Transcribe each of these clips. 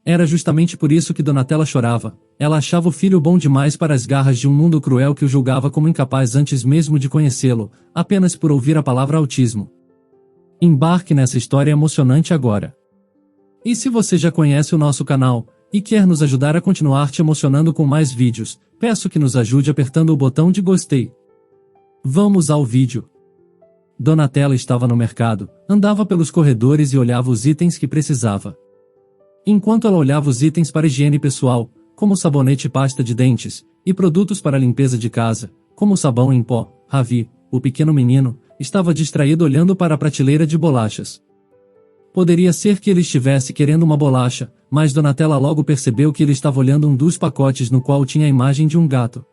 Era justamente por isso que Donatella chorava. Ela achava o filho bom demais para as garras de um mundo cruel que o julgava como incapaz antes mesmo de conhecê-lo, apenas por ouvir a palavra autismo. Embarque nessa história emocionante agora. E se você já conhece o nosso canal, e quer nos ajudar a continuar te emocionando com mais vídeos, peço que nos ajude apertando o botão de gostei. Vamos ao vídeo. Donatella estava no mercado, andava pelos corredores e olhava os itens que precisava. Enquanto ela olhava os itens para higiene pessoal, como sabonete e pasta de dentes, e produtos para limpeza de casa, como sabão em pó, Ravi, o pequeno menino, estava distraído olhando para a prateleira de bolachas. Poderia ser que ele estivesse querendo uma bolacha, mas Donatella logo percebeu que ele estava olhando um dos pacotes no qual tinha a imagem de um gato.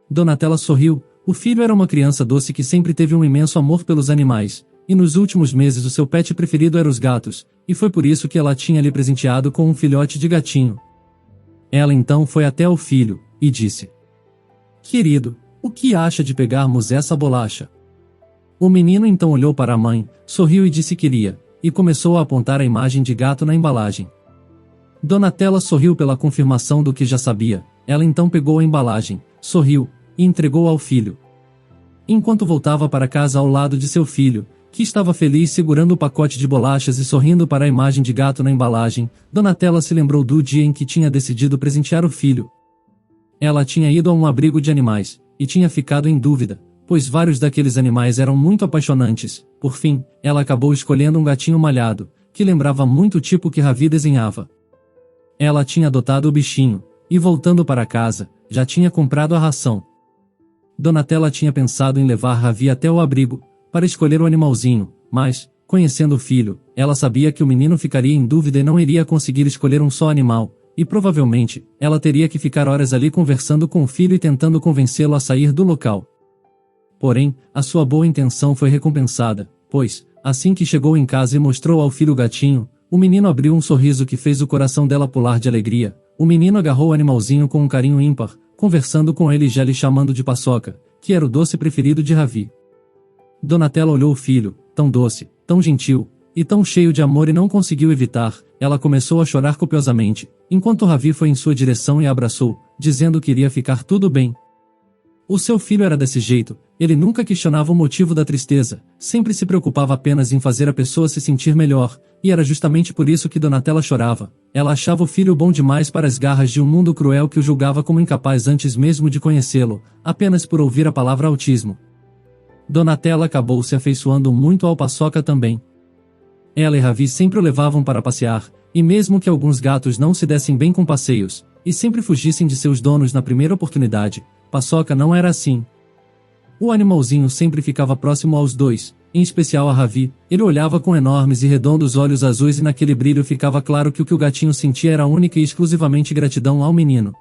Donatella sorriu. O filho era uma criança doce que sempre teve um imenso amor pelos animais, e nos últimos meses o seu pet preferido era os gatos, e foi por isso que ela tinha lhe presenteado com um filhote de gatinho. Ela então foi até o filho, e disse: "Querido, o que acha de pegarmos essa bolacha?" O menino então olhou para a mãe, sorriu e disse que queria, e começou a apontar a imagem de gato na embalagem. Donatella sorriu pela confirmação do que já sabia. Ela então pegou a embalagem, sorriu, e entregou ao filho. Enquanto voltava para casa ao lado de seu filho, que estava feliz segurando o pacote de bolachas e sorrindo para a imagem de gato na embalagem, Donatella se lembrou do dia em que tinha decidido presentear o filho. Ela tinha ido a um abrigo de animais, e tinha ficado em dúvida, pois vários daqueles animais eram muito apaixonantes. Por fim, ela acabou escolhendo um gatinho malhado, que lembrava muito o tipo que Ravi desenhava. Ela tinha adotado o bichinho, e voltando para casa, já tinha comprado a ração. Donatella tinha pensado em levar Ravi até o abrigo, para escolher o animalzinho, mas, conhecendo o filho, ela sabia que o menino ficaria em dúvida e não iria conseguir escolher um só animal, e provavelmente, ela teria que ficar horas ali conversando com o filho e tentando convencê-lo a sair do local. Porém, a sua boa intenção foi recompensada, pois, assim que chegou em casa e mostrou ao filho o gatinho, o menino abriu um sorriso que fez o coração dela pular de alegria. O menino agarrou o animalzinho com um carinho ímpar, conversando com ele e já lhe chamando de paçoca, que era o doce preferido de Ravi. Donatella olhou o filho, tão doce, tão gentil, e tão cheio de amor e não conseguiu evitar. Ela começou a chorar copiosamente, enquanto Ravi foi em sua direção e a abraçou, dizendo que iria ficar tudo bem. O seu filho era desse jeito, ele nunca questionava o motivo da tristeza, sempre se preocupava apenas em fazer a pessoa se sentir melhor, e era justamente por isso que Donatella chorava. Ela achava o filho bom demais para as garras de um mundo cruel que o julgava como incapaz antes mesmo de conhecê-lo, apenas por ouvir a palavra autismo. Donatella acabou se afeiçoando muito ao Paçoca também. Ela e Ravi sempre o levavam para passear, e mesmo que alguns gatos não se dessem bem com passeios, e sempre fugissem de seus donos na primeira oportunidade, Paçoca não era assim. O animalzinho sempre ficava próximo aos dois, em especial a Ravi. Ele olhava com enormes e redondos olhos azuis e naquele brilho ficava claro que o que o gatinho sentia era única e exclusivamente gratidão ao menino.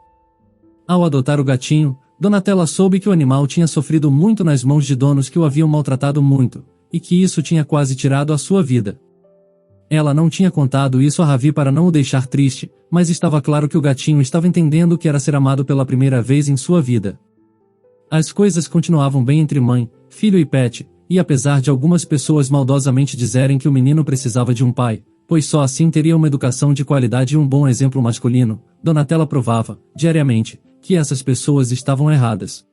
Ao adotar o gatinho, Donatella soube que o animal tinha sofrido muito nas mãos de donos que o haviam maltratado muito, e que isso tinha quase tirado a sua vida. Ela não tinha contado isso a Ravi para não o deixar triste, mas estava claro que o gatinho estava entendendo o que era ser amado pela primeira vez em sua vida. As coisas continuavam bem entre mãe, filho e pet, e apesar de algumas pessoas maldosamente dizerem que o menino precisava de um pai, pois só assim teria uma educação de qualidade e um bom exemplo masculino, Donatella provava, diariamente, que essas pessoas estavam erradas.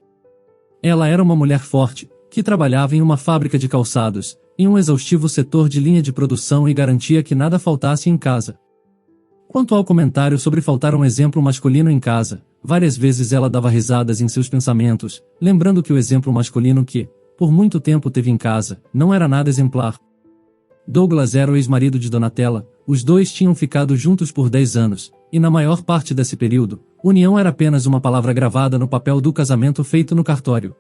Ela era uma mulher forte, que trabalhava em uma fábrica de calçados, em um exaustivo setor de linha de produção e garantia que nada faltasse em casa. Quanto ao comentário sobre faltar um exemplo masculino em casa, várias vezes ela dava risadas em seus pensamentos, lembrando que o exemplo masculino que, por muito tempo teve em casa, não era nada exemplar. Douglas era o ex-marido de Donatella, os dois tinham ficado juntos por 10 anos, e na maior parte desse período, união era apenas uma palavra gravada no papel do casamento feito no cartório.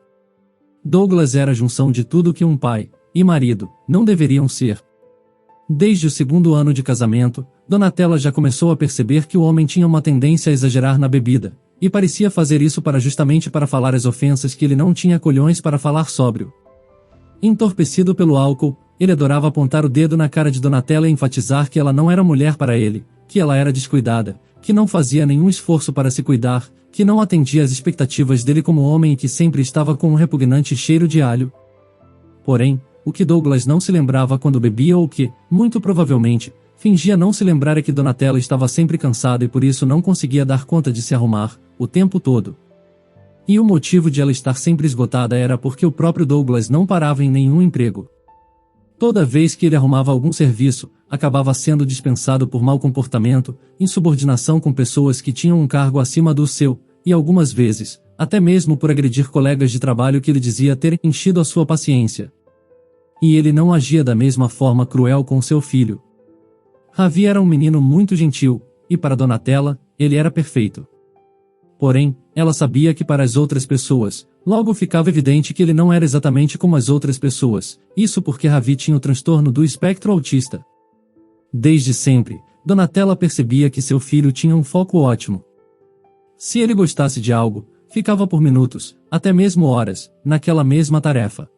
Douglas era a junção de tudo que um pai e marido não deveriam ser. Desde o segundo ano de casamento, Donatella já começou a perceber que o homem tinha uma tendência a exagerar na bebida, e parecia fazer isso justamente para falar as ofensas que ele não tinha colhões para falar sóbrio. Entorpecido pelo álcool, ele adorava apontar o dedo na cara de Donatella e enfatizar que ela não era mulher para ele, que ela era descuidada, que não fazia nenhum esforço para se cuidar, que não atendia às expectativas dele como homem e que sempre estava com um repugnante cheiro de alho. Porém, o que Douglas não se lembrava quando bebia ou que, muito provavelmente, fingia não se lembrar que Donatella estava sempre cansada e por isso não conseguia dar conta de se arrumar, o tempo todo. E o motivo de ela estar sempre esgotada era porque o próprio Douglas não parava em nenhum emprego. Toda vez que ele arrumava algum serviço, acabava sendo dispensado por mau comportamento, insubordinação com pessoas que tinham um cargo acima do seu, e algumas vezes, até mesmo por agredir colegas de trabalho que ele dizia ter enchido a sua paciência. E ele não agia da mesma forma cruel com seu filho. Ravi era um menino muito gentil, e para Donatella, ele era perfeito. Porém, ela sabia que para as outras pessoas, logo ficava evidente que ele não era exatamente como as outras pessoas, isso porque Ravi tinha o transtorno do espectro autista. Desde sempre, Donatella percebia que seu filho tinha um foco ótimo. Se ele gostasse de algo, ficava por minutos, até mesmo horas, naquela mesma tarefa.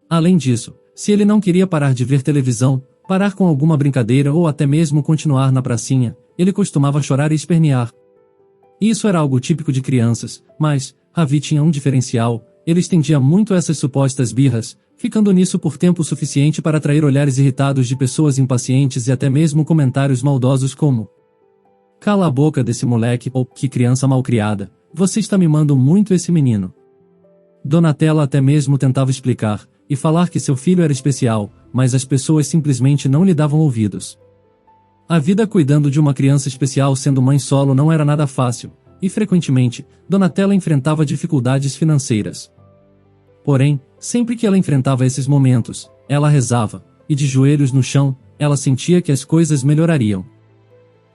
Além disso, se ele não queria parar de ver televisão, parar com alguma brincadeira ou até mesmo continuar na pracinha, ele costumava chorar e espernear. Isso era algo típico de crianças, mas Ravi tinha um diferencial: ele estendia muito essas supostas birras, ficando nisso por tempo suficiente para atrair olhares irritados de pessoas impacientes e até mesmo comentários maldosos como: "Cala a boca desse moleque" ou "Que criança malcriada, você está mimando muito esse menino". Donatella até mesmo tentava explicar e falar que seu filho era especial, mas as pessoas simplesmente não lhe davam ouvidos. A vida cuidando de uma criança especial sendo mãe solo não era nada fácil, e frequentemente, Donatella enfrentava dificuldades financeiras. Porém, sempre que ela enfrentava esses momentos, ela rezava, e de joelhos no chão, ela sentia que as coisas melhorariam.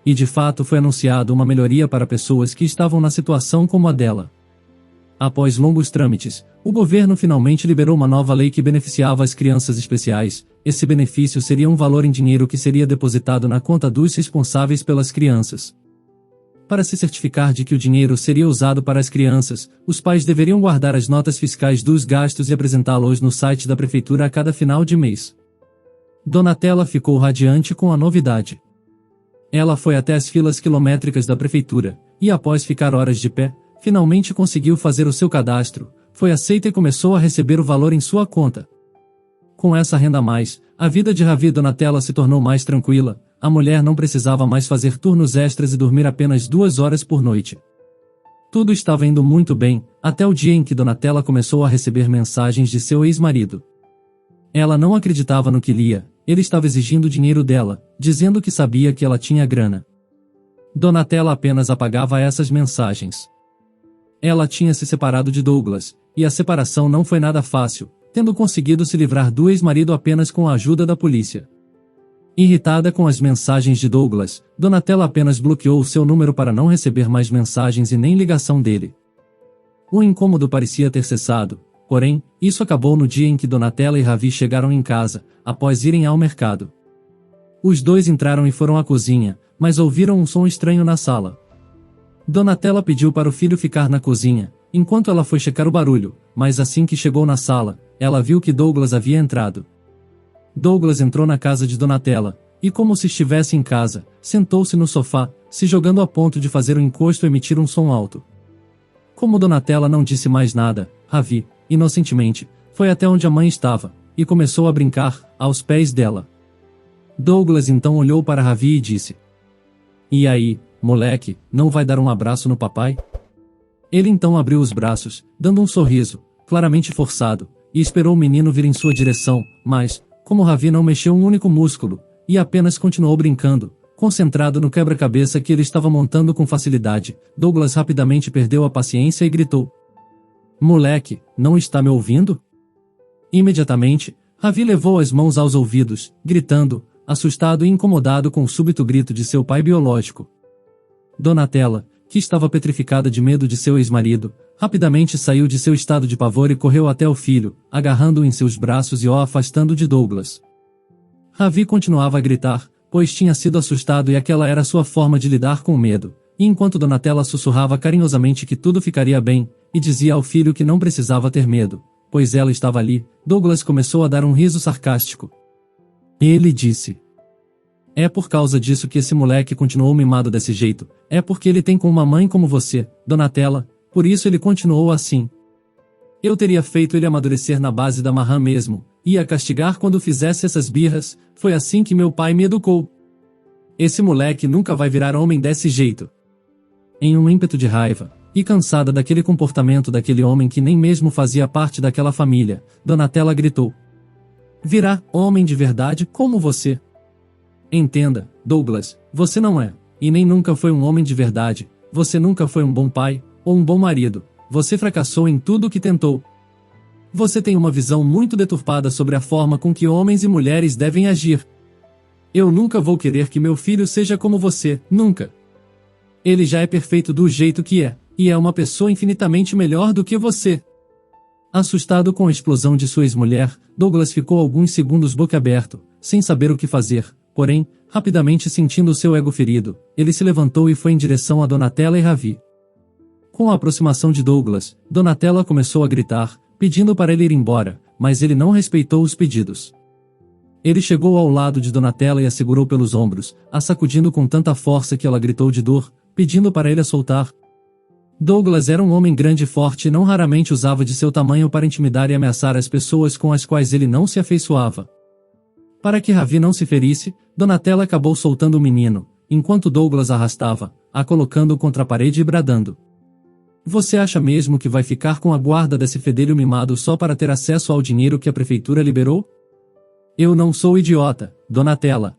E de fato foi anunciado uma melhoria para pessoas que estavam na situação como a dela. Após longos trâmites, o governo finalmente liberou uma nova lei que beneficiava as crianças especiais. Esse benefício seria um valor em dinheiro que seria depositado na conta dos responsáveis pelas crianças. Para se certificar de que o dinheiro seria usado para as crianças, os pais deveriam guardar as notas fiscais dos gastos e apresentá-los no site da prefeitura a cada final de mês. Donatella ficou radiante com a novidade. Ela foi até as filas quilométricas da prefeitura, e após ficar horas de pé, finalmente conseguiu fazer o seu cadastro, foi aceita e começou a receber o valor em sua conta. Com essa renda a mais, a vida de Ravi e Donatella se tornou mais tranquila, a mulher não precisava mais fazer turnos extras e dormir apenas 2 horas por noite. Tudo estava indo muito bem, até o dia em que Donatella começou a receber mensagens de seu ex-marido. Ela não acreditava no que lia, ele estava exigindo dinheiro dela, dizendo que sabia que ela tinha grana. Donatella apenas apagava essas mensagens. Ela tinha se separado de Douglas, e a separação não foi nada fácil, tendo conseguido se livrar do ex-marido apenas com a ajuda da polícia. Irritada com as mensagens de Douglas, Donatella apenas bloqueou o seu número para não receber mais mensagens e nem ligação dele. O incômodo parecia ter cessado, porém, isso acabou no dia em que Donatella e Ravi chegaram em casa, após irem ao mercado. Os dois entraram e foram à cozinha, mas ouviram um som estranho na sala. Donatella pediu para o filho ficar na cozinha, enquanto ela foi checar o barulho, mas assim que chegou na sala, ela viu que Douglas havia entrado. Douglas entrou na casa de Donatella, e como se estivesse em casa, sentou-se no sofá, se jogando a ponto de fazer o encosto emitir um som alto. Como Donatella não disse mais nada, Ravi, inocentemente, foi até onde a mãe estava, e começou a brincar, aos pés dela. Douglas então olhou para Ravi e disse: "E aí, moleque, não vai dar um abraço no papai?" Ele então abriu os braços, dando um sorriso, claramente forçado, e esperou o menino vir em sua direção, mas, como Ravi não mexeu um único músculo, e apenas continuou brincando, concentrado no quebra-cabeça que ele estava montando com facilidade, Douglas rapidamente perdeu a paciência e gritou: "Moleque, não está me ouvindo?" Imediatamente, Ravi levou as mãos aos ouvidos, gritando, assustado e incomodado com o súbito grito de seu pai biológico. Donatella, que estava petrificada de medo de seu ex-marido, rapidamente saiu de seu estado de pavor e correu até o filho, agarrando-o em seus braços e o afastando de Douglas. Ravi continuava a gritar, pois tinha sido assustado e aquela era sua forma de lidar com o medo, e enquanto Donatella sussurrava carinhosamente que tudo ficaria bem, e dizia ao filho que não precisava ter medo, pois ela estava ali, Douglas começou a dar um riso sarcástico. Ele disse: "É por causa disso que esse moleque continuou mimado desse jeito, é porque ele tem com uma mãe como você, Donatella, por isso ele continuou assim. Eu teria feito ele amadurecer na base da marrã mesmo, ia castigar quando fizesse essas birras, foi assim que meu pai me educou." Esse moleque nunca vai virar homem desse jeito. Em um ímpeto de raiva, e cansada daquele comportamento daquele homem que nem mesmo fazia parte daquela família, Donatella gritou: virá homem de verdade como você. Entenda, Douglas, você não é, e nem nunca foi um homem de verdade, você nunca foi um bom pai, ou um bom marido, você fracassou em tudo o que tentou. Você tem uma visão muito deturpada sobre a forma com que homens e mulheres devem agir. Eu nunca vou querer que meu filho seja como você, nunca. Ele já é perfeito do jeito que é, e é uma pessoa infinitamente melhor do que você. Assustado com a explosão de sua ex-mulher, Douglas ficou alguns segundos boquiaberto, sem saber o que fazer, porém, rapidamente sentindo seu ego ferido, ele se levantou e foi em direção a Donatella e Ravi. Com a aproximação de Douglas, Donatella começou a gritar, pedindo para ele ir embora, mas ele não respeitou os pedidos. Ele chegou ao lado de Donatella e a segurou pelos ombros, a sacudindo com tanta força que ela gritou de dor, pedindo para ele a soltar. Douglas era um homem grande e forte e não raramente usava de seu tamanho para intimidar e ameaçar as pessoas com as quais ele não se afeiçoava. Para que Ravi não se ferisse, Donatella acabou soltando o menino, enquanto Douglas a colocando contra a parede e bradando: você acha mesmo que vai ficar com a guarda desse fedelho mimado só para ter acesso ao dinheiro que a prefeitura liberou? Eu não sou idiota, Donatella.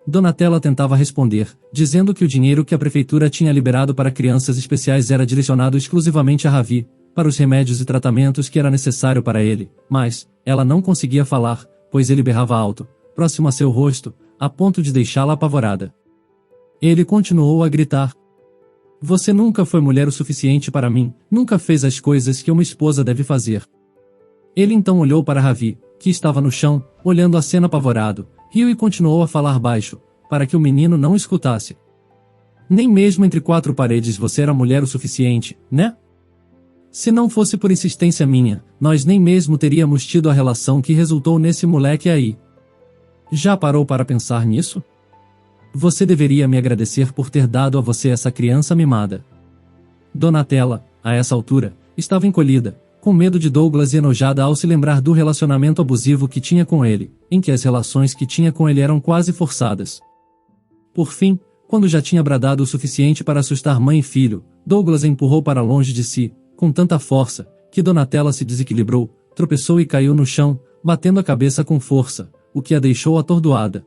Donatella tentava responder, dizendo que o dinheiro que a prefeitura tinha liberado para crianças especiais era direcionado exclusivamente a Ravi, para os remédios e tratamentos que era necessário para ele, mas ela não conseguia falar, pois ele berrava alto, próximo a seu rosto, a ponto de deixá-la apavorada. Ele continuou a gritar: você nunca foi mulher o suficiente para mim, nunca fez as coisas que uma esposa deve fazer. Ele então olhou para Ravi, que estava no chão, olhando a cena apavorado, riu e continuou a falar baixo, para que o menino não escutasse. Nem mesmo entre quatro paredes você era mulher o suficiente, né? Se não fosse por insistência minha, nós nem mesmo teríamos tido a relação que resultou nesse moleque aí. Já parou para pensar nisso? Você deveria me agradecer por ter dado a você essa criança mimada. Donatella, a essa altura, estava encolhida, com medo de Douglas e enojada ao se lembrar do relacionamento abusivo que tinha com ele, em que as relações que tinha com ele eram quase forçadas. Por fim, quando já tinha bradado o suficiente para assustar mãe e filho, Douglas a empurrou para longe de si, com tanta força, que Donatella se desequilibrou, tropeçou e caiu no chão, batendo a cabeça com força, o que a deixou atordoada.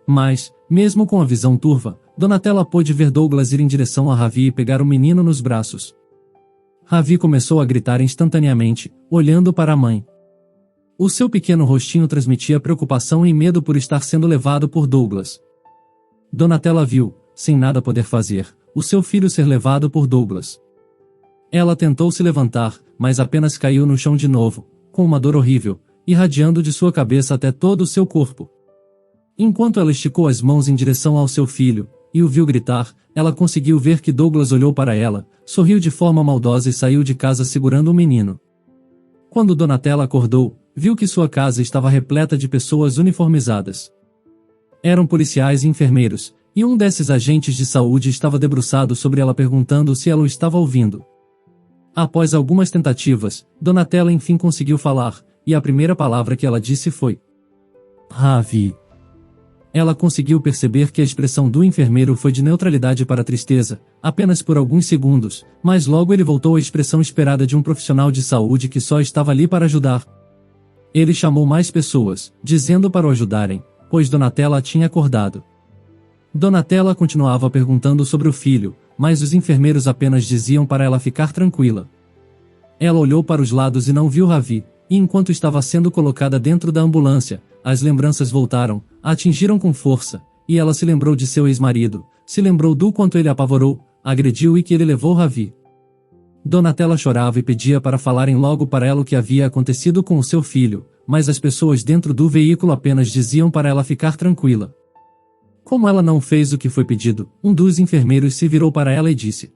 Mas, mesmo com a visão turva, Donatella pôde ver Douglas ir em direção a Ravi e pegar o menino nos braços. Ravi começou a gritar instantaneamente, olhando para a mãe. O seu pequeno rostinho transmitia preocupação e medo por estar sendo levado por Douglas. Donatella viu, sem nada poder fazer, o seu filho ser levado por Douglas. Ela tentou se levantar, mas apenas caiu no chão de novo, com uma dor horrível, irradiando de sua cabeça até todo o seu corpo. Enquanto ela esticou as mãos em direção ao seu filho, e o viu gritar, ela conseguiu ver que Douglas olhou para ela, sorriu de forma maldosa e saiu de casa segurando o menino. Quando Donatella acordou, viu que sua casa estava repleta de pessoas uniformizadas. Eram policiais e enfermeiros, e um desses agentes de saúde estava debruçado sobre ela perguntando se ela o estava ouvindo. Após algumas tentativas, Donatella enfim conseguiu falar, e a primeira palavra que ela disse foi: Ravi. Ela conseguiu perceber que a expressão do enfermeiro foi de neutralidade para tristeza, apenas por alguns segundos, mas logo ele voltou à expressão esperada de um profissional de saúde que só estava ali para ajudar. Ele chamou mais pessoas, dizendo para o ajudarem, pois Donatella tinha acordado. Donatella continuava perguntando sobre o filho, mas os enfermeiros apenas diziam para ela ficar tranquila. Ela olhou para os lados e não viu Ravi, e enquanto estava sendo colocada dentro da ambulância, as lembranças voltaram, a atingiram com força, e ela se lembrou de seu ex-marido, se lembrou do quanto ele a apavorou, agrediu e que ele levou Ravi. Donatella chorava e pedia para falarem logo para ela o que havia acontecido com o seu filho, mas as pessoas dentro do veículo apenas diziam para ela ficar tranquila. Como ela não fez o que foi pedido, um dos enfermeiros se virou para ela e disse: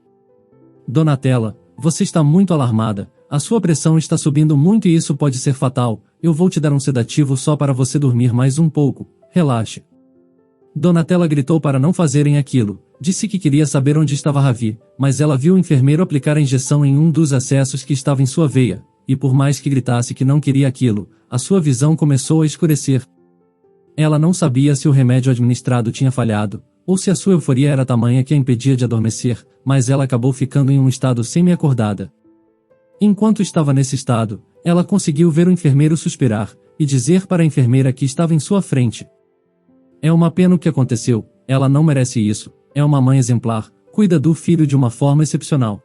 Donatella, você está muito alarmada, a sua pressão está subindo muito e isso pode ser fatal, eu vou te dar um sedativo só para você dormir mais um pouco, relaxe. Donatella gritou para não fazerem aquilo, disse que queria saber onde estava Ravi, mas ela viu o enfermeiro aplicar a injeção em um dos acessos que estava em sua veia, e por mais que gritasse que não queria aquilo, a sua visão começou a escurecer. Ela não sabia se o remédio administrado tinha falhado, ou se a sua euforia era tamanha que a impedia de adormecer, mas ela acabou ficando em um estado semi-acordada. Enquanto estava nesse estado, ela conseguiu ver o enfermeiro suspirar, e dizer para a enfermeira que estava em sua frente: "É uma pena o que aconteceu, ela não merece isso, é uma mãe exemplar, cuida do filho de uma forma excepcional."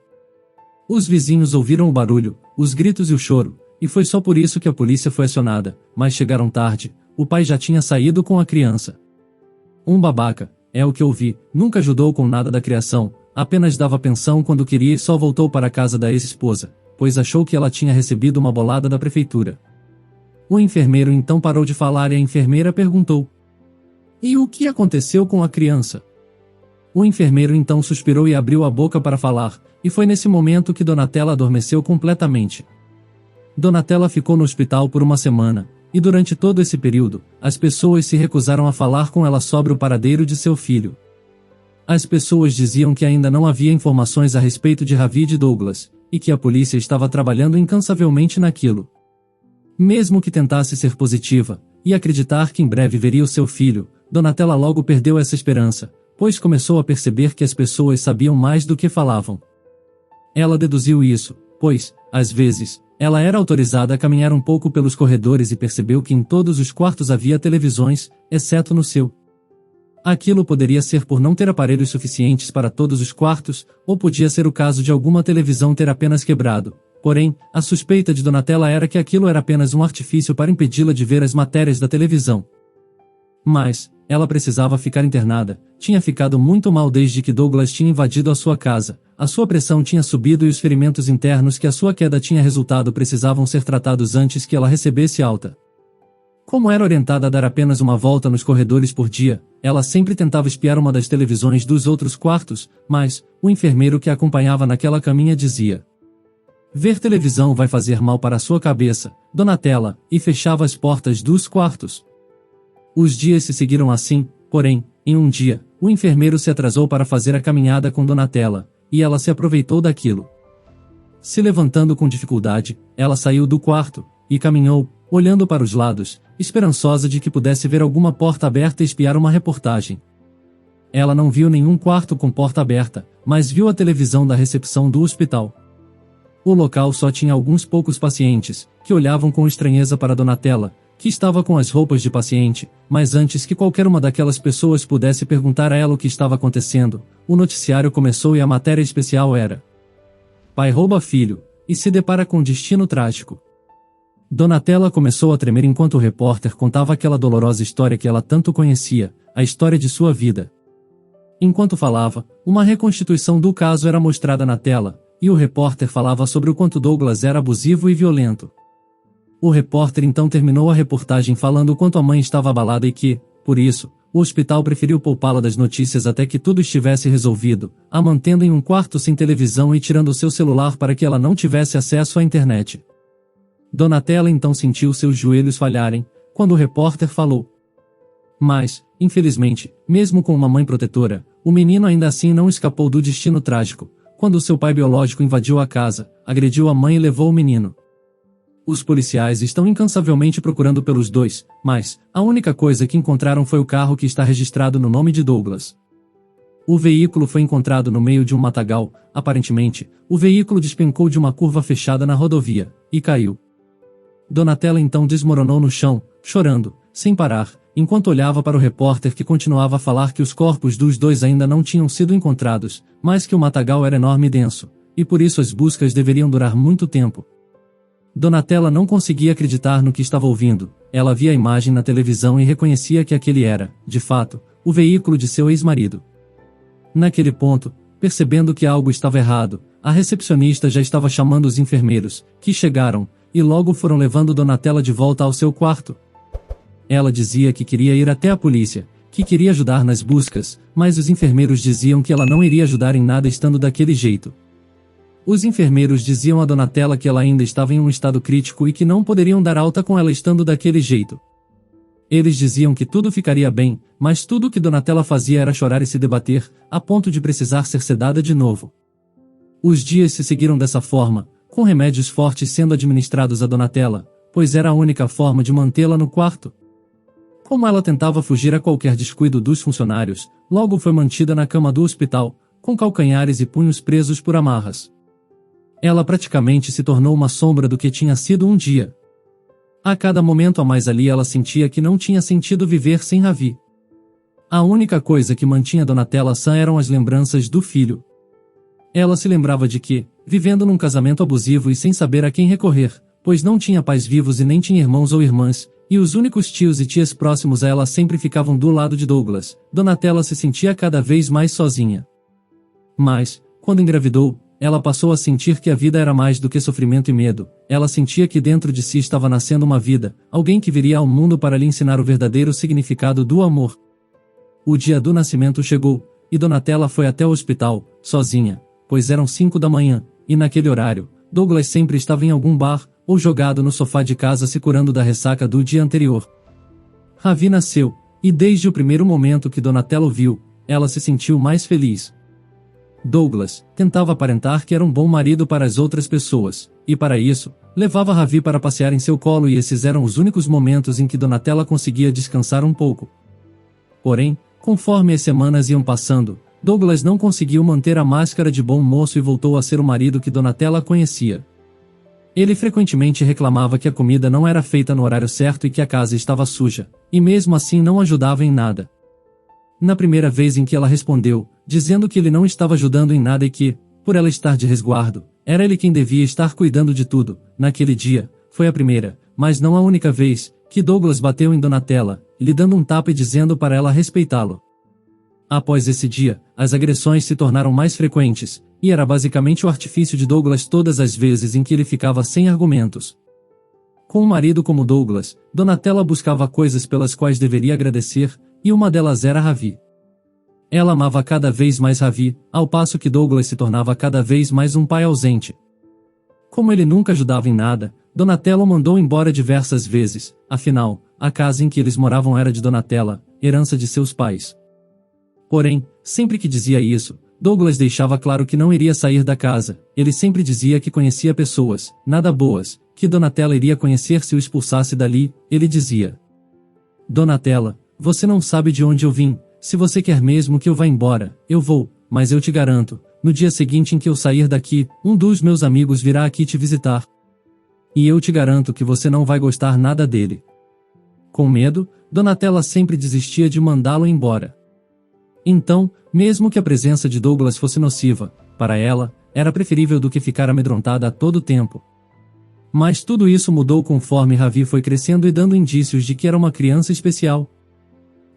Os vizinhos ouviram o barulho, os gritos e o choro, e foi só por isso que a polícia foi acionada, mas chegaram tarde, o pai já tinha saído com a criança. Um babaca, é o que ouvi, nunca ajudou com nada da criação, apenas dava pensão quando queria e só voltou para a casa da ex-esposa, pois achou que ela tinha recebido uma bolada da prefeitura. O enfermeiro então parou de falar e a enfermeira perguntou: "E o que aconteceu com a criança?" O enfermeiro então suspirou e abriu a boca para falar, e foi nesse momento que Donatella adormeceu completamente. Donatella ficou no hospital por uma semana, e durante todo esse período, as pessoas se recusaram a falar com ela sobre o paradeiro de seu filho. As pessoas diziam que ainda não havia informações a respeito de Ravid Douglas, e que a polícia estava trabalhando incansavelmente naquilo. Mesmo que tentasse ser positiva, e acreditar que em breve veria o seu filho, Donatella logo perdeu essa esperança, pois começou a perceber que as pessoas sabiam mais do que falavam. Ela deduziu isso, pois, às vezes, ela era autorizada a caminhar um pouco pelos corredores e percebeu que em todos os quartos havia televisões, exceto no seu. Aquilo poderia ser por não ter aparelhos suficientes para todos os quartos, ou podia ser o caso de alguma televisão ter apenas quebrado. Porém, a suspeita de Donatella era que aquilo era apenas um artifício para impedi-la de ver as matérias da televisão. Mas, ela precisava ficar internada, tinha ficado muito mal desde que Douglas tinha invadido a sua casa, a sua pressão tinha subido e os ferimentos internos que a sua queda tinha resultado precisavam ser tratados antes que ela recebesse alta. Como era orientada a dar apenas uma volta nos corredores por dia, ela sempre tentava espiar uma das televisões dos outros quartos, mas, o enfermeiro que a acompanhava naquela caminha dizia: "Ver televisão vai fazer mal para a sua cabeça, Donatella", e fechava as portas dos quartos. Os dias se seguiram assim, porém, em um dia, o enfermeiro se atrasou para fazer a caminhada com Donatella, e ela se aproveitou daquilo. Se levantando com dificuldade, ela saiu do quarto, e caminhou, olhando para os lados, esperançosa de que pudesse ver alguma porta aberta e espiar uma reportagem. Ela não viu nenhum quarto com porta aberta, mas viu a televisão da recepção do hospital. O local só tinha alguns poucos pacientes, que olhavam com estranheza para Donatella, que estava com as roupas de paciente, mas antes que qualquer uma daquelas pessoas pudesse perguntar a ela o que estava acontecendo, o noticiário começou e a matéria especial era: "Pai rouba filho, e se depara com um destino trágico." Donatella começou a tremer enquanto o repórter contava aquela dolorosa história que ela tanto conhecia, a história de sua vida. Enquanto falava, uma reconstituição do caso era mostrada na tela, e o repórter falava sobre o quanto Douglas era abusivo e violento. O repórter então terminou a reportagem falando o quanto a mãe estava abalada e que, por isso, o hospital preferiu poupá-la das notícias até que tudo estivesse resolvido, a mantendo em um quarto sem televisão e tirando seu celular para que ela não tivesse acesso à internet. Donatella então sentiu seus joelhos falharem, quando o repórter falou: "Mas, infelizmente, mesmo com uma mãe protetora, o menino ainda assim não escapou do destino trágico, quando seu pai biológico invadiu a casa, agrediu a mãe e levou o menino. Os policiais estão incansavelmente procurando pelos dois, mas a única coisa que encontraram foi o carro que está registrado no nome de Douglas. O veículo foi encontrado no meio de um matagal, aparentemente, o veículo despencou de uma curva fechada na rodovia, e caiu." Donatella então desmoronou no chão, chorando, sem parar, enquanto olhava para o repórter que continuava a falar que os corpos dos dois ainda não tinham sido encontrados, mas que o matagal era enorme e denso, e por isso as buscas deveriam durar muito tempo. Donatella não conseguia acreditar no que estava ouvindo, ela via a imagem na televisão e reconhecia que aquele era, de fato, o veículo de seu ex-marido. Naquele ponto, percebendo que algo estava errado, a recepcionista já estava chamando os enfermeiros, que chegaram, e logo foram levando Donatella de volta ao seu quarto. Ela dizia que queria ir até a polícia, que queria ajudar nas buscas, mas os enfermeiros diziam que ela não iria ajudar em nada estando daquele jeito. Os enfermeiros diziam a Donatella que ela ainda estava em um estado crítico e que não poderiam dar alta com ela estando daquele jeito. Eles diziam que tudo ficaria bem, mas tudo o que Donatella fazia era chorar e se debater, a ponto de precisar ser sedada de novo. Os dias se seguiram dessa forma, com remédios fortes sendo administrados a Donatella, pois era a única forma de mantê-la no quarto. Como ela tentava fugir a qualquer descuido dos funcionários, logo foi mantida na cama do hospital, com calcanhares e punhos presos por amarras. Ela praticamente se tornou uma sombra do que tinha sido um dia. A cada momento a mais ali ela sentia que não tinha sentido viver sem Ravi. A única coisa que mantinha Donatella sã eram as lembranças do filho. Ela se lembrava de que, vivendo num casamento abusivo e sem saber a quem recorrer, pois não tinha pais vivos e nem tinha irmãos ou irmãs, e os únicos tios e tias próximos a ela sempre ficavam do lado de Douglas, Donatella se sentia cada vez mais sozinha. Mas, quando engravidou, ela passou a sentir que a vida era mais do que sofrimento e medo. Ela sentia que dentro de si estava nascendo uma vida, alguém que viria ao mundo para lhe ensinar o verdadeiro significado do amor. O dia do nascimento chegou, e Donatella foi até o hospital, sozinha, pois eram 5 da manhã, e naquele horário, Douglas sempre estava em algum bar, ou jogado no sofá de casa se curando da ressaca do dia anterior. Ravi nasceu, e desde o primeiro momento que Donatella o viu, ela se sentiu mais feliz. Douglas tentava aparentar que era um bom marido para as outras pessoas, e para isso, levava Ravi para passear em seu colo e esses eram os únicos momentos em que Donatella conseguia descansar um pouco. Porém, conforme as semanas iam passando, Douglas não conseguiu manter a máscara de bom moço e voltou a ser o marido que Donatella conhecia. Ele frequentemente reclamava que a comida não era feita no horário certo e que a casa estava suja, e mesmo assim não ajudava em nada. Na primeira vez em que ela respondeu, dizendo que ele não estava ajudando em nada e que, por ela estar de resguardo, era ele quem devia estar cuidando de tudo, naquele dia, foi a primeira, mas não a única vez, que Douglas bateu em Donatella, lhe dando um tapa e dizendo para ela respeitá-lo. Após esse dia, as agressões se tornaram mais frequentes, e era basicamente o artifício de Douglas todas as vezes em que ele ficava sem argumentos. Com um marido como Douglas, Donatella buscava coisas pelas quais deveria agradecer, e uma delas era Ravi. Ela amava cada vez mais Ravi, ao passo que Douglas se tornava cada vez mais um pai ausente. Como ele nunca ajudava em nada, Donatella o mandou embora diversas vezes, afinal, a casa em que eles moravam era de Donatella, herança de seus pais. Porém, sempre que dizia isso, Douglas deixava claro que não iria sair da casa. Ele sempre dizia que conhecia pessoas, nada boas, que Donatella iria conhecer se o expulsasse dali. Ele dizia: Donatella, você não sabe de onde eu vim, se você quer mesmo que eu vá embora, eu vou, mas eu te garanto, no dia seguinte em que eu sair daqui, um dos meus amigos virá aqui te visitar. E eu te garanto que você não vai gostar nada dele. Com medo, Donatella sempre desistia de mandá-lo embora. Então, mesmo que a presença de Douglas fosse nociva, para ela, era preferível do que ficar amedrontada a todo tempo. Mas tudo isso mudou conforme Ravi foi crescendo e dando indícios de que era uma criança especial.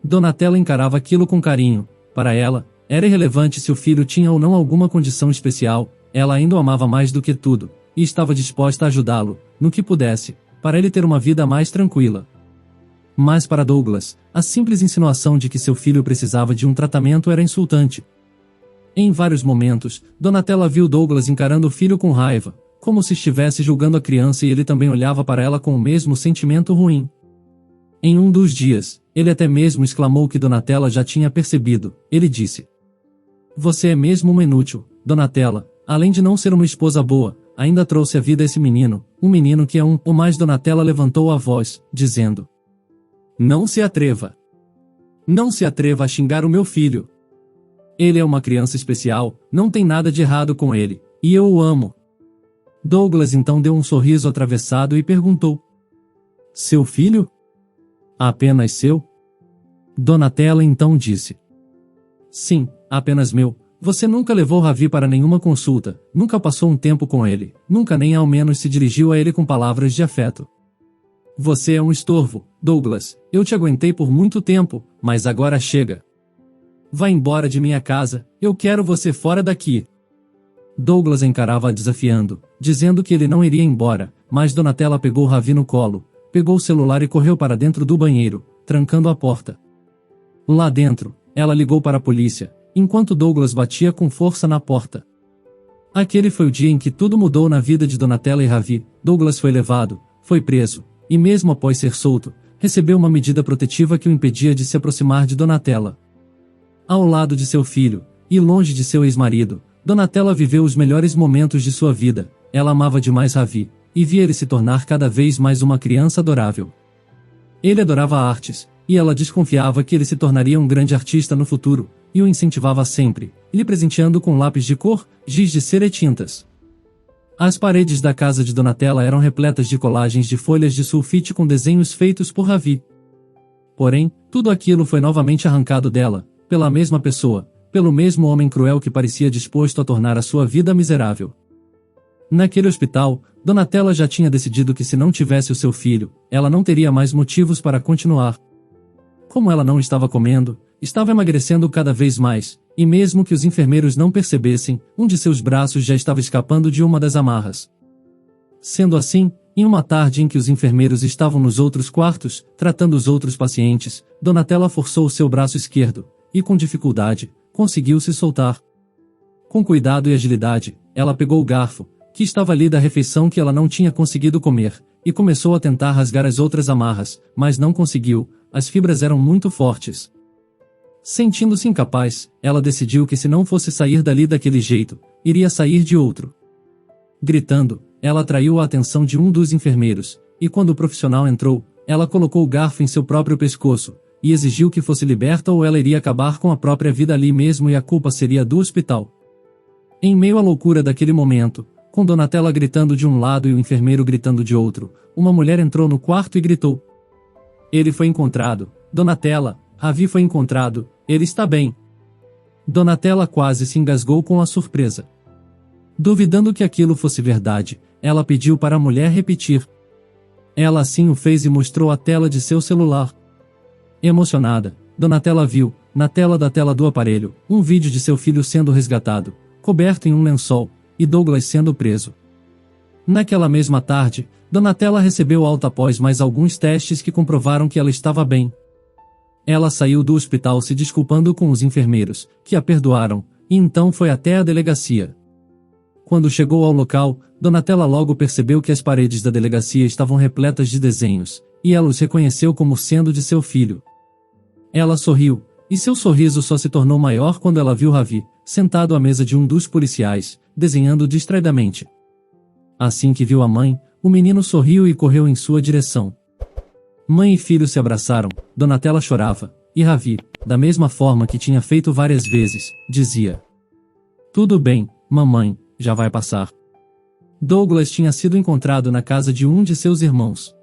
Donatella encarava aquilo com carinho. Para ela, era irrelevante se o filho tinha ou não alguma condição especial, ela ainda o amava mais do que tudo, e estava disposta a ajudá-lo, no que pudesse, para ele ter uma vida mais tranquila. Mas para Douglas, a simples insinuação de que seu filho precisava de um tratamento era insultante. Em vários momentos, Donatella viu Douglas encarando o filho com raiva, como se estivesse julgando a criança e ele também olhava para ela com o mesmo sentimento ruim. Em um dos dias, ele até mesmo exclamou que Donatella já tinha percebido. Ele disse: Você é mesmo uma inútil, Donatella, além de não ser uma esposa boa, ainda trouxe à vida esse menino, um menino que é um... O mais Donatella levantou a voz, dizendo: Não se atreva. Não se atreva a xingar o meu filho. Ele é uma criança especial, não tem nada de errado com ele, e eu o amo. Douglas então deu um sorriso atravessado e perguntou: Seu filho? Apenas seu? Donatella então disse: Sim, apenas meu. Você nunca levou Ravi para nenhuma consulta, nunca passou um tempo com ele, nunca nem ao menos se dirigiu a ele com palavras de afeto. Você é um estorvo, Douglas, eu te aguentei por muito tempo, mas agora chega. Vá embora de minha casa, eu quero você fora daqui. Douglas encarava-a desafiando, dizendo que ele não iria embora, mas Donatella pegou Ravi no colo, pegou o celular e correu para dentro do banheiro, trancando a porta. Lá dentro, ela ligou para a polícia, enquanto Douglas batia com força na porta. Aquele foi o dia em que tudo mudou na vida de Donatella e Ravi. Douglas foi levado, foi preso, e mesmo após ser solto, recebeu uma medida protetiva que o impedia de se aproximar de Donatella. Ao lado de seu filho, e longe de seu ex-marido, Donatella viveu os melhores momentos de sua vida. Ela amava demais Ravi, e via ele se tornar cada vez mais uma criança adorável. Ele adorava artes, e ela desconfiava que ele se tornaria um grande artista no futuro, e o incentivava sempre, lhe presenteando com lápis de cor, giz de cera e tintas. As paredes da casa de Donatella eram repletas de colagens de folhas de sulfite com desenhos feitos por Ravi. Porém, tudo aquilo foi novamente arrancado dela, pela mesma pessoa, pelo mesmo homem cruel que parecia disposto a tornar a sua vida miserável. Naquele hospital, Donatella já tinha decidido que se não tivesse o seu filho, ela não teria mais motivos para continuar. Como ela não estava comendo, estava emagrecendo cada vez mais, e mesmo que os enfermeiros não percebessem, um de seus braços já estava escapando de uma das amarras. Sendo assim, em uma tarde em que os enfermeiros estavam nos outros quartos, tratando os outros pacientes, Donatella forçou o seu braço esquerdo, e com dificuldade, conseguiu se soltar. Com cuidado e agilidade, ela pegou o garfo, que estava ali da refeição que ela não tinha conseguido comer, e começou a tentar rasgar as outras amarras, mas não conseguiu, as fibras eram muito fortes. Sentindo-se incapaz, ela decidiu que se não fosse sair dali daquele jeito, iria sair de outro. Gritando, ela atraiu a atenção de um dos enfermeiros, e quando o profissional entrou, ela colocou o garfo em seu próprio pescoço, e exigiu que fosse liberta ou ela iria acabar com a própria vida ali mesmo e a culpa seria do hospital. Em meio à loucura daquele momento, com Donatella gritando de um lado e o enfermeiro gritando de outro, uma mulher entrou no quarto e gritou: "Ele foi encontrado, Donatella, Ravi foi encontrado, ele está bem." Donatella quase se engasgou com a surpresa. Duvidando que aquilo fosse verdade, ela pediu para a mulher repetir. Ela assim o fez e mostrou a tela de seu celular. Emocionada, Donatella viu, na tela da tela do aparelho, um vídeo de seu filho sendo resgatado, coberto em um lençol, e Douglas sendo preso. Naquela mesma tarde, Donatella recebeu alta após mais alguns testes que comprovaram que ela estava bem. Ela saiu do hospital se desculpando com os enfermeiros, que a perdoaram, e então foi até a delegacia. Quando chegou ao local, Donatella logo percebeu que as paredes da delegacia estavam repletas de desenhos, e ela os reconheceu como sendo de seu filho. Ela sorriu, e seu sorriso só se tornou maior quando ela viu Ravi, sentado à mesa de um dos policiais, desenhando distraidamente. Assim que viu a mãe, o menino sorriu e correu em sua direção. Mãe e filho se abraçaram, Donatella chorava, e Ravi, da mesma forma que tinha feito várias vezes, dizia: "Tudo bem, mamãe, já vai passar." Douglas tinha sido encontrado na casa de um de seus irmãos.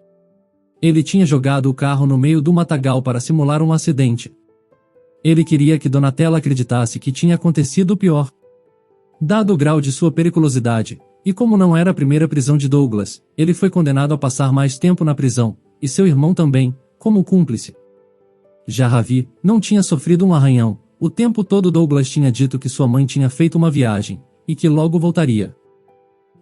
Ele tinha jogado o carro no meio do matagal para simular um acidente. Ele queria que Donatella acreditasse que tinha acontecido o pior. Dado o grau de sua periculosidade, e como não era a primeira prisão de Douglas, ele foi condenado a passar mais tempo na prisão, e seu irmão também, como cúmplice. Já Ravi não tinha sofrido um arranhão, o tempo todo Douglas tinha dito que sua mãe tinha feito uma viagem, e que logo voltaria.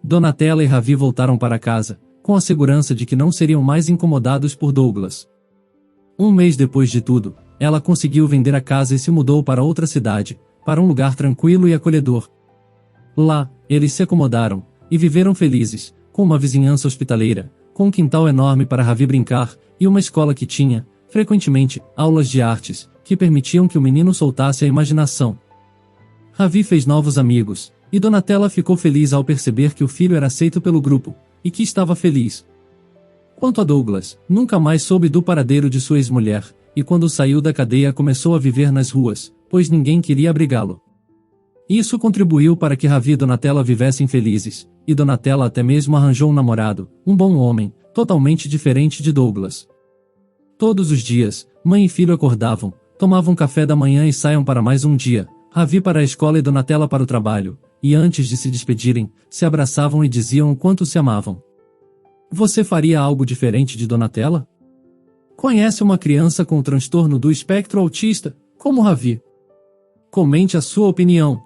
Donatella e Ravi voltaram para casa, com a segurança de que não seriam mais incomodados por Douglas. Um mês depois de tudo, ela conseguiu vender a casa e se mudou para outra cidade, para um lugar tranquilo e acolhedor. Lá, eles se acomodaram, e viveram felizes, com uma vizinhança hospitaleira, com um quintal enorme para Ravi brincar, e uma escola que tinha, frequentemente, aulas de artes, que permitiam que o menino soltasse a imaginação. Ravi fez novos amigos, e Donatella ficou feliz ao perceber que o filho era aceito pelo grupo, e que estava feliz. Quanto a Douglas, nunca mais soube do paradeiro de sua ex-mulher, e quando saiu da cadeia começou a viver nas ruas, pois ninguém queria abrigá-lo. Isso contribuiu para que Ravi e Donatella vivessem felizes, e Donatella até mesmo arranjou um namorado, um bom homem, totalmente diferente de Douglas. Todos os dias, mãe e filho acordavam, tomavam café da manhã e saiam para mais um dia, Ravi para a escola e Donatella para o trabalho, e antes de se despedirem, se abraçavam e diziam o quanto se amavam. Você faria algo diferente de Donatella? Conhece uma criança com o transtorno do espectro autista, como Ravi? Comente a sua opinião.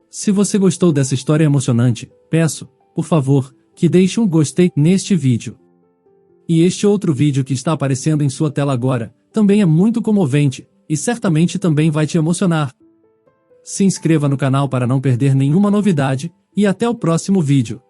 Se você gostou dessa história emocionante, peço, por favor, que deixe um gostei neste vídeo. E este outro vídeo que está aparecendo em sua tela agora, também é muito comovente, e certamente também vai te emocionar. Se inscreva no canal para não perder nenhuma novidade, e até o próximo vídeo.